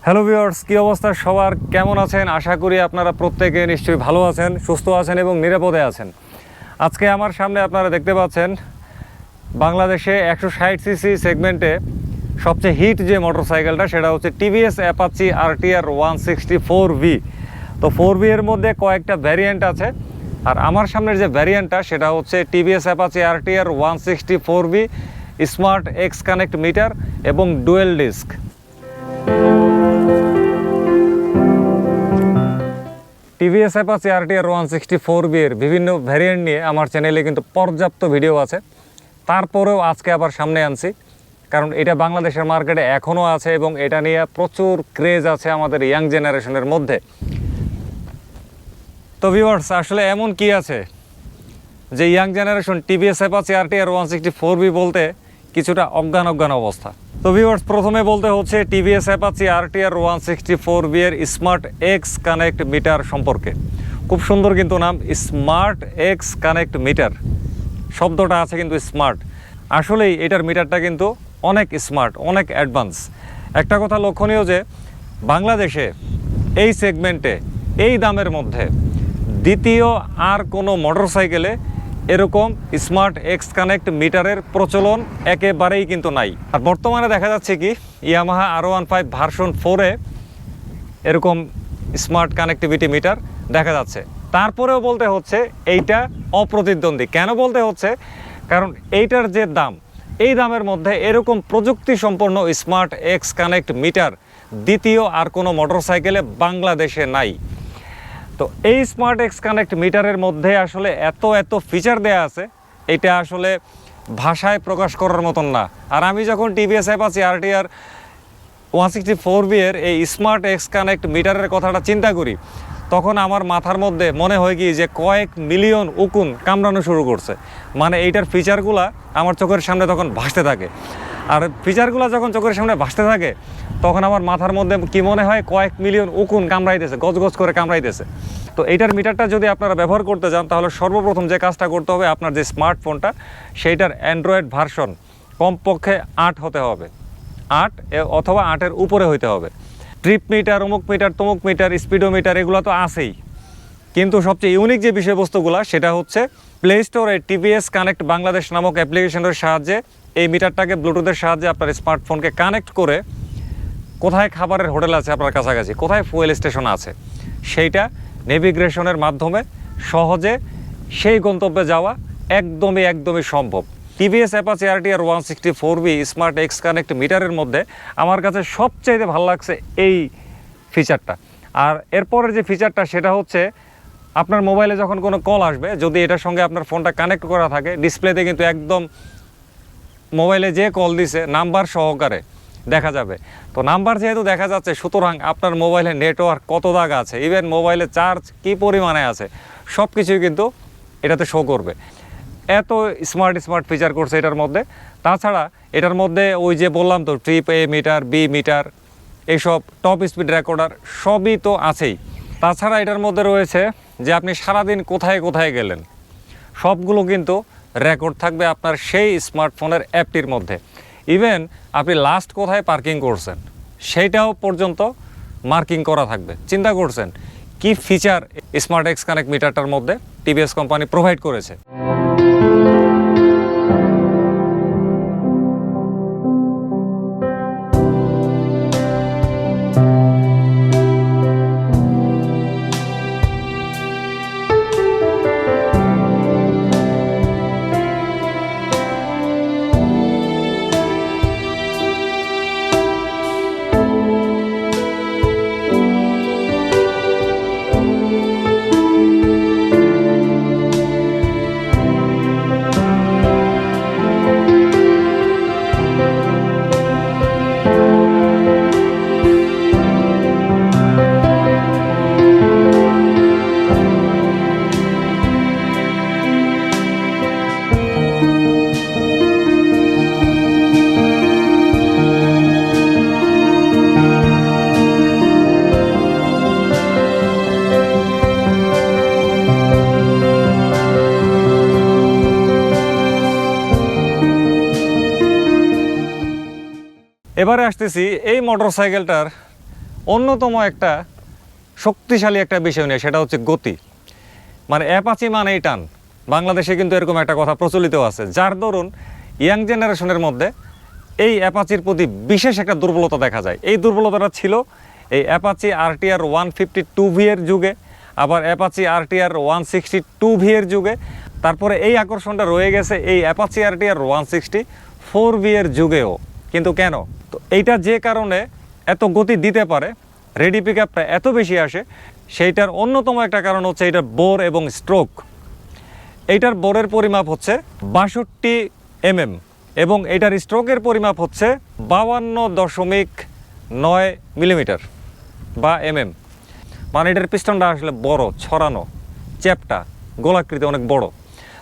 Hello viewers, কি অবস্থা সবার, কেমন আছেন? আশা করি আপনারা প্রত্যেকে নিশ্চয়ই ভালো আছেন, সুস্থ আছেন এবং নিরাপদে আছেন। আজকে আমার সামনে আপনারা দেখতে পাচ্ছেন বাংলাদেশে 160 সিসি সেগমেন্টে সবচেয়ে হিট যে মোটরসাইকেলটা, সেটা হচ্ছে TVS Apache RTR 164V। তো 4V এর মধ্যে কয়েকটা ভ্যারিয়েন্ট আছে, আর আমার সামনের যে ভ্যারিয়েন্টটা সেটা হচ্ছে TVS Apache RTR 164V smart X connect meter এবং dual disc. TVS Apache RTR 164V এর বিভিন্ন ভ্যারিয়েন্ট নিয়ে আমার চ্যানেলে কিন্তু পর্যাপ্ত ভিডিও আছে, তারপরেও আজকে আবার সামনে আনছি কারণ এটা বাংলাদেশের মার্কেটে এখনও আছে এবং এটা নিয়ে প্রচুর ক্রেজ আছে আমাদের ইয়াং জেনারেশনের মধ্যে। তো ভিউয়ার্স, আসলে এমন কি আছে যে young generation TVS Apache RTR 164V বলতে কিছুটা অজ্ঞান অবস্থা। তো ভিউয়ার্স, প্রথমে বলতে হচ্ছে TVS Apache RTR 164V এর স্মার্ট এক্স কানেক্ট মিটার সম্পর্কে। খুব সুন্দর কিন্তু নাম, স্মার্ট এক্স কানেক্ট মিটার। শব্দটা আছে কিন্তু স্মার্ট, আসলেই এটার মিটারটা কিন্তু অনেক স্মার্ট, অনেক অ্যাডভান্স। একটা কথা লক্ষণীয় যে বাংলাদেশে এই সেগমেন্টে এই দামের মধ্যে দ্বিতীয় আর কোনো মোটরসাইকেলে এরকম স্মার্ট এক্স কানেক্ট মিটারের প্রচলন একেবারেই কিন্তু নাই। আর বর্তমানে দেখা যাচ্ছে কি ইয়ামাহা R15 ভার্সন 4-এ এরকম স্মার্ট কানেক্টিভিটি মিটার দেখা যাচ্ছে। তারপরেও বলতে হচ্ছে এইটা অপ্রতিদ্বন্দ্বী। কেন বলতে হচ্ছে? কারণ এইটার যে দাম, এই দামের মধ্যে এরকম প্রযুক্তি সম্পন্ন স্মার্ট এক্স কানেক্ট মিটার দ্বিতীয় আর কোনো মোটরসাইকেলে বাংলাদেশে নাই। তো এই স্মার্ট এক্স কানেক্ট মিটারের মধ্যে আসলে এত ফিচার দেয়া আছে, এটা আসলে ভাষায় প্রকাশ করার মতন না। আর আমি যখন TVS Apache RTR 164V এর এই স্মার্ট এক্স কানেক্ট মিটারের কথাটা চিন্তা করি, তখন আমার মাথার মধ্যে মনে হয় কি যে কয়েক মিলিয়ন উকুন কামড়ানো শুরু করছে। মানে এইটার ফিচারগুলা আমার চোখের সামনে তখন ভাসতে থাকে, আর ফিচারগুলো যখন চোখের সামনে ভাসতে থাকে তখন আমার মাথার মধ্যে কি মনে হয়, কয়েক মিলিয়ন উকুন কামড়াইতেছে, গজগজ করে কামড়াইতেছে। তো এইটার মিটারটা যদি আপনারা ব্যবহার করতে যান, তাহলে সর্বপ্রথম যে কাজটা করতে হবে, আপনার যে স্মার্টফোনটা সেইটার অ্যান্ড্রয়েড ভার্সন কমপক্ষে 8 হতে হবে, 8 অথবা 8-এর উপরে হইতে হবে। ট্রিপ মিটার, অমুক মিটার, তমুক মিটার, স্পিডোমিটার এগুলো তো আছেই, কিন্তু সবচেয়ে ইউনিক যে বিষয়বস্তুগুলো সেটা হচ্ছে প্লে স্টোরে TVS কানেক্ট বাংলাদেশ নামক অ্যাপ্লিকেশনের সাহায্যে এই মিটারটাকে ব্লুটুথের সাহায্যে আপনার স্মার্টফোনকে কানেক্ট করে কোথায় খাবারের হোটেল আছে আপনার কাছাকাছি, কোথায় ফুয়েল স্টেশন আছে, সেইটা নেভিগেশনের মাধ্যমে সহজে সেই গন্তব্যে যাওয়া একদমই সম্ভব। TVS Apache RTR 164V smart X connect মিটারের মধ্যে আমার কাছে সবচাইতে ভালো লাগছে এই ফিচারটা। আর এরপরের যে ফিচারটা সেটা হচ্ছে আপনার মোবাইলে যখন কোনো কল আসবে, যদি এটার সঙ্গে আপনার ফোনটা কানেক্ট করা থাকে, ডিসপ্লেতে কিন্তু একদম মোবাইলে যে কল দিছে নাম্বার সহকারে দেখা যাবে। তো নাম্বার যেহেতু দেখা যাচ্ছে, সুতরাং আপনার মোবাইলে নেটওয়ার্ক কত দাগ আছে, ইভেন মোবাইলে চার্জ কি পরিমাণে আছে, সব কিছুই কিন্তু এটাতে শো করবে। এত স্মার্ট ফিচার করছে এটার মধ্যে। তাছাড়া এটার মধ্যে ওই যে বললাম তো, trip A meter, B meter, এইসব টপ স্পিড রেকর্ডার সবই তো আছেই। তাছাড়া এটার মধ্যে রয়েছে যে আপনি সারাদিন কোথায় গেলেন সবগুলো কিন্তু রেকর্ড থাকবে আপনার সেই স্মার্টফোনের অ্যাপটির মধ্যে। ইভেন আপনি লাস্ট কোথায় পার্কিং করছেন সেইটাও পর্যন্ত মার্কিং করা থাকবে। চিন্তা করছেন কি ফিচার স্মার্ট এক্স কানেক্ট মিটারটার মধ্যে TVS কোম্পানি প্রোভাইড করেছে। এবারে আসতেছি এই মোটরসাইকেলটার অন্যতম একটা শক্তিশালী একটা বিষয় নিয়ে, সেটা হচ্ছে গতি। মানে অ্যাপাচি মানেই টান। বাংলাদেশে কিন্তু এরকম একটা কথা প্রচলিত আছে, যার দরুন ইয়াং জেনারেশনের মধ্যে এই অ্যাপাচির প্রতি বিশেষ একটা দুর্বলতা দেখা যায়। এই দুর্বলতাটা ছিল এই অ্যাপাচি RTR 152V এর যুগে, আবার অ্যাপাচি RTR 162V এর যুগে, তারপরে এই আকর্ষণটা রয়ে গেছে এই অ্যাপাচি RTR 164V এর যুগেও। কিন্তু কেন? তো এইটা যে কারণে এত গতি দিতে পারে, রেডি পিক আপটা এত বেশি আসে, সেইটার অন্যতম একটা কারণ হচ্ছে এটার বোর এবং স্ট্রোক। এইটার বোরের পরিমাপ হচ্ছে 62 mm এবং এটার স্ট্রোকের পরিমাপ হচ্ছে 52.9 মিলিমিটার বা mm। মানে এটার পিস্টনটা আসলে বড়, ছড়ানো, চ্যাপটা, গোলাকৃতি অনেক বড়।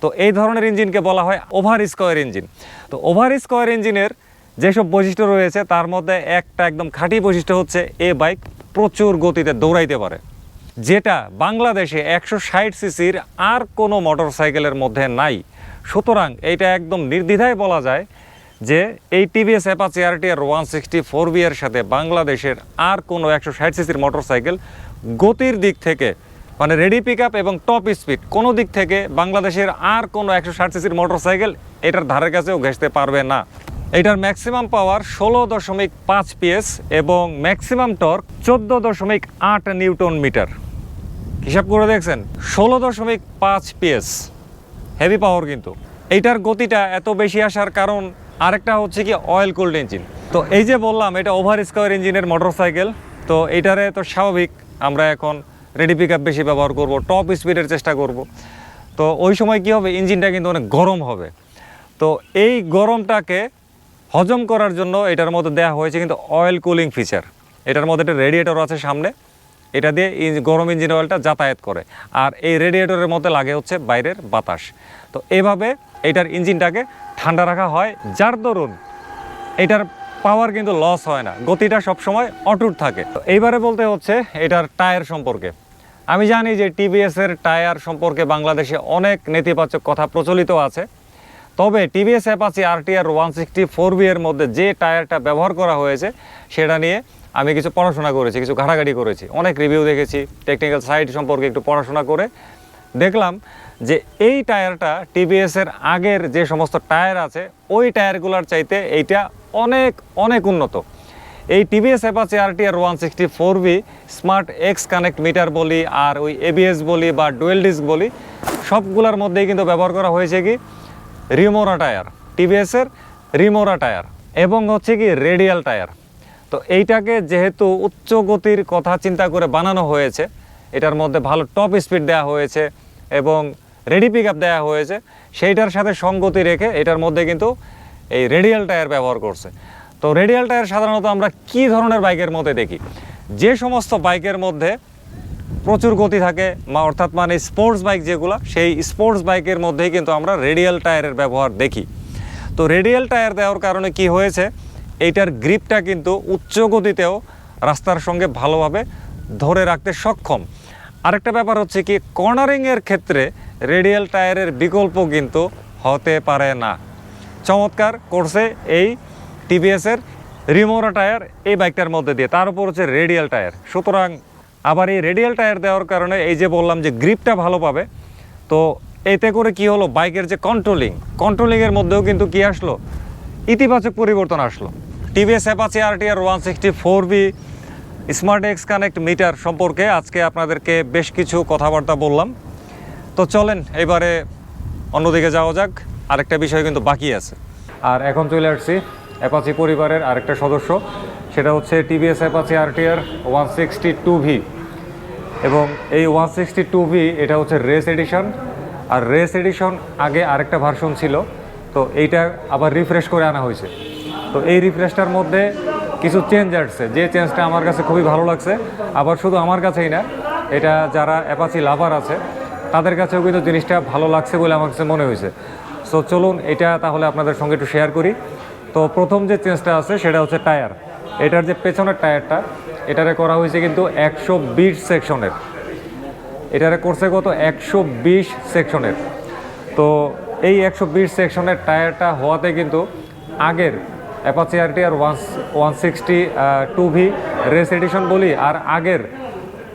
তো এই ধরনের ইঞ্জিনকে বলা হয় ওভার স্কোয়ার ইঞ্জিন। তো ওভার স্কোয়ার ইঞ্জিনের যেসব বৈশিষ্ট্য রয়েছে তার মধ্যে একটা একদম খাঁটি বৈশিষ্ট্য হচ্ছে এই বাইক প্রচুর গতিতে দৌড়াইতে পারে, যেটা বাংলাদেশে 160 সিসির আর কোনো মোটরসাইকেলের মধ্যে নাই। সুতরাং এইটা একদম নির্দ্বিধায় বলা যায় যে এই TVS Apache RTR 164V এর সাথে বাংলাদেশের আর কোনো 160 সিসির মোটরসাইকেল গতির দিক থেকে, মানে রেডি পিক আপ এবং টপ স্পিড কোনো দিক থেকে বাংলাদেশের আর কোনো 160 সিসির মোটরসাইকেল এটার ধারের কাছেও ঘেঁষতে পারবে না। এটার ম্যাক্সিমাম পাওয়ার 16.5 PS এবং ম্যাক্সিমাম টর্ক 14.8 নিউটন মিটার। হিসাব করে দেখছেন, 16.5 PS, হেভি পাওয়ার। কিন্তু এইটার গতিটা এত বেশি আসার কারণ আরেকটা হচ্ছে কি অয়েল কুলড ইঞ্জিন। তো এই যে বললাম এটা ওভার স্কোয়ার ইঞ্জিনের মোটরসাইকেল, তো এইটারে তো স্বাভাবিক আমরা এখন রেডি পিক আপ বেশি ব্যবহার করব, টপ স্পিডের চেষ্টা করব। তো ওই সময় কি হবে, ইঞ্জিনটা কিন্তু অনেক গরম হবে। তো এই গরমটাকে হজম করার জন্য এটার মধ্যে দেওয়া হয়েছে কিন্তু অয়েল কুলিং ফিচার। এটার মধ্যে একটা রেডিয়েটর আছে সামনে, এটা দিয়ে গরম ইঞ্জিন অয়েলটা যাতায়াত করে, আর এই রেডিয়েটরের মধ্যে লাগে হচ্ছে বাইরের বাতাস। তো এভাবে এটার ইঞ্জিনটাকে ঠান্ডা রাখা হয়, যার দরুন এটার পাওয়ার কিন্তু লস হয় না, গতিটা সবসময় অটুট থাকে। তো এইবারে বলতে হচ্ছে এটার টায়ার সম্পর্কে। আমি জানি যে TVS-এর টায়ার সম্পর্কে বাংলাদেশে অনেক নেতিবাচক কথা প্রচলিত আছে, তবে TVS Apache RTR 164V এর মধ্যে যে টায়ারটা ব্যবহার করা হয়েছে সেটা নিয়ে আমি কিছু পড়াশোনা করেছি, কিছু ঘাটাঘাটি করেছি, অনেক রিভিউ দেখেছি, টেকনিক্যাল সাইট সম্পর্কে একটু পড়াশোনা করে দেখলাম যে এই টায়ারটা TVS-এর আগের যে সমস্ত টায়ার আছে ওই টায়ারগুলোর চাইতে এইটা অনেক অনেক উন্নত। এই TVS Apache RTR 164V smart X connect meter বলি আর ওই ABS বলি বা ডুয়েল ডিস্ক বলি, সবগুলোর মধ্যেই কিন্তু ব্যবহার করা হয়েছে কি রিমোরা টায়ার, TVS-এর রিমোরা টায়ার, এবং হচ্ছে কি রেডিয়াল টায়ার। তো এইটাকে যেহেতু উচ্চ গতির কথা চিন্তা করে বানানো হয়েছে, এটার মধ্যে ভালো টপ স্পিড দেওয়া হয়েছে এবং রেডি পিক আপ দেওয়া হয়েছে, সেইটার সাথে সঙ্গতি রেখে এটার মধ্যে কিন্তু এই রেডিয়াল টায়ার ব্যবহার করছে। তো রেডিয়াল টায়ার সাধারণত আমরা কি ধরনের বাইকের মধ্যে দেখি, যে সমস্ত বাইকের মধ্যে প্রচুর গতি থাকে, অর্থাৎ মানে স্পোর্টস বাইক যেগুলো, সেই স্পোর্টস বাইকের মধ্যেই কিন্তু আমরা রেডিয়াল টায়ারের ব্যবহার দেখি। তো রেডিয়াল টায়ার দেওয়ার কারণে কি হয়েছে, এইটার গ্রিপটা কিন্তু উচ্চ গতিতেও রাস্তার সঙ্গে ভালোভাবে ধরে রাখতে সক্ষম। আরেকটা ব্যাপার হচ্ছে কি কর্নারিংয়ের ক্ষেত্রে রেডিয়াল টায়ারের বিকল্প কিন্তু হতে পারে না। চমৎকার করছে এই TVS-এর রিমোরা টায়ার এই বাইকটার মধ্যে দিয়ে, তার উপর হচ্ছে রেডিয়াল টায়ার। সুতরাং আবার এই রেডিয়াল টায়ার দেওয়ার কারণে এই যে বললাম যে গ্রিপটা ভালো পাবে, তো এতে করে কি হলো, বাইকের যে কন্ট্রোলিংয়ের মধ্যেও কিন্তু কি আসলো, ইতিবাচক পরিবর্তন আসলো। TVS Apache RTR 164V smart X connect meter সম্পর্কে আজকে আপনাদেরকে বেশ কিছু কথাবার্তা বললাম। তো চলেন এবারে অন্যদিকে যাওয়া যাক, আরেকটা বিষয় কিন্তু বাকি আছে। আর এখন চলে আসছি অ্যাপাচি পরিবারের আরেকটা সদস্য, সেটা হচ্ছে TVS Apache RTR 162V। এবং এই 162V এটা হচ্ছে রেস এডিশন, আর রেস এডিশন আগে আরেকটা ভার্সন ছিল, তো এইটা আবার রিফ্রেশ করে আনা হয়েছে। তো এই রিফ্রেশটার মধ্যে কিছু চেঞ্জ আসছে, যে চেঞ্জটা আমার কাছে খুবই ভালো লাগছে। আবার শুধু আমার কাছেই না, এটা যারা অ্যাপাচি লাভার আছে তাদের কাছেও কিন্তু জিনিসটা ভালো লাগছে বলে আমার কাছে মনে হয়েছে। সো চলুন এটা তাহলে আপনাদের সঙ্গে একটু শেয়ার করি। তো প্রথম যে চেঞ্জটা আছে সেটা হচ্ছে টায়ার। এটার যে পেছনের টায়ারটা, এটারে করা হয়েছে কিন্তু 120 সেকশনের, এটারে করছে কত 120 সেকশনের। তো এই 120 সেকশনের টায়ারটা হওয়াতে কিন্তু আগের Apache RTR 160 2V race edition বলি আর আগের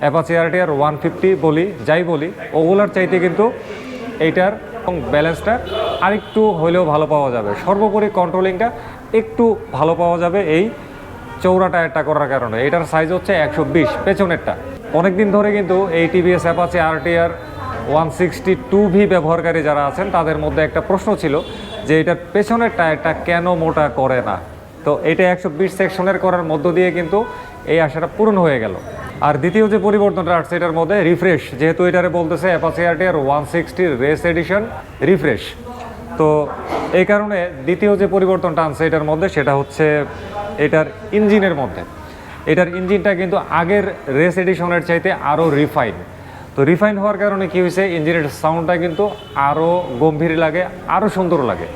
অ্যাপাচি RTR 150 বলি, যাই বলি, ওগুলার চাইতে কিন্তু এইটার ব্যালেন্সটা আরেকটু হলেও ভালো পাওয়া যাবে। সর্বোপরি কন্ট্রোলিংটা একটু ভালো পাওয়া যাবে এই চৌড়া টায়ারটা করার কারণে। এটার সাইজ হচ্ছে 120 পেছনেরটা। অনেকদিন ধরে কিন্তু এই TVS Apache RTR 160 2V ব্যবহারকারী যারা আছেন তাদের মধ্যে একটা প্রশ্ন ছিল যে এটার পেছনের টায়ারটা কেন মোটা করে না। তো এটা 120 সেকশনের করার মধ্য দিয়ে কিন্তু এই আশাটা পূরণ হয়ে গেল। আর দ্বিতীয় যে পরিবর্তনটা আসছে এটার মধ্যে রিফ্রেশ, যেহেতু এটারে বলতেছে Apache RTR 160 race edition refresh, তো এই কারণে দ্বিতীয় যে পরিবর্তনটা আনছে এটার মধ্যে সেটা হচ্ছে এটার ইঞ্জিনের মধ্যে। এটার ইঞ্জিনটা কিন্তু আগের রেস এডিশনের চাইতে আরও রিফাইন। তো রিফাইন হওয়ার কারণে কী হয়েছে, ইঞ্জিনের সাউন্ডটা কিন্তু আরও গম্ভীর লাগে, আরও সুন্দর লাগে।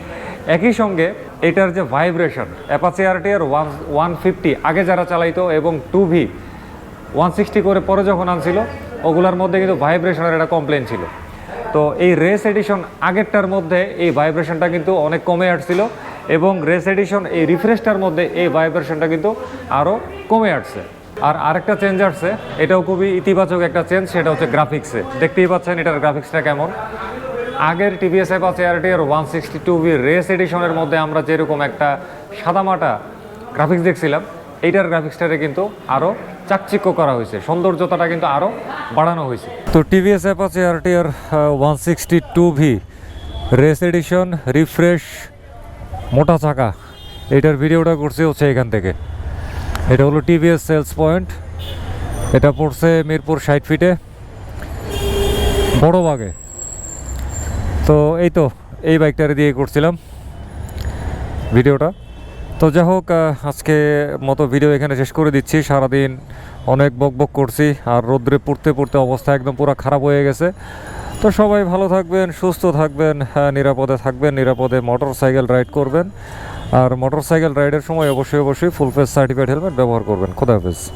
একই সঙ্গে এটার যে ভাইব্রেশন, Apache RTR 150 আগে যারা চালাইতো এবং 2V 160 করে পরে যখন আনছিল ওগুলোর মধ্যে কিন্তু ভাইব্রেশনের একটা কমপ্লেন ছিল। তো এই রেস এডিশন আগেরটার মধ্যে এই ভাইব্রেশনটা কিন্তু অনেক কমে আসছিল এবং রেস এডিশন এই রিফ্রেশটার মধ্যে এই ভাইব্রেশনটা কিন্তু আরও কমে আসছে। আর আরেকটা চেঞ্জ আসছে, এটাও খুবই ইতিবাচক একটা চেঞ্জ, সেটা হচ্ছে গ্রাফিক্সে। দেখতেই পাচ্ছেন এটার গ্রাফিক্সটা কেমন। আগের TVS Apache RTR 160 2V race এডিশনের মধ্যে আমরা যেরকম একটা সাদামাটা গ্রাফিক্স দেখছিলাম, এইটার গ্রাফিক্সটারে কিন্তু আরও চাকচিক্য করা হয়েছে, সৌন্দর্যতাটা কিন্তু আরও বাড়ানো হয়েছে। তো TVS Apache RTR 160 2V race edition refresh মোটা চাকা, এইটার ভিডিওটা করছি হচ্ছে এখান থেকে। এটা হলো TVS সেলস পয়েন্ট, এটা পড়ছে মিরপুর 60 ফিটে বড় বাগে। তো এই তো এই বাইকটারে দিয়ে করছিলাম ভিডিওটা। তো যাই হোক, আজকে মতো ভিডিও এখানে শেষ করে দিচ্ছি। সারাদিন অনেক বক করছি আর রোদ্রে পড়তে পড়তে অবস্থা একদম পুরো খারাপ হয়ে গেছে। তো সবাই ভালো থাকবেন, সুস্থ থাকবেন, নিরাপদে থাকবেন, নিরাপদে মোটর সাইকেল রাইড করবেন। আর মোটর সাইকেল রাইডের সময় অবশ্যই ফুল ফেস সার্টিফাইড হেলমেট ব্যবহার করবেন। খোদা হাফেজ।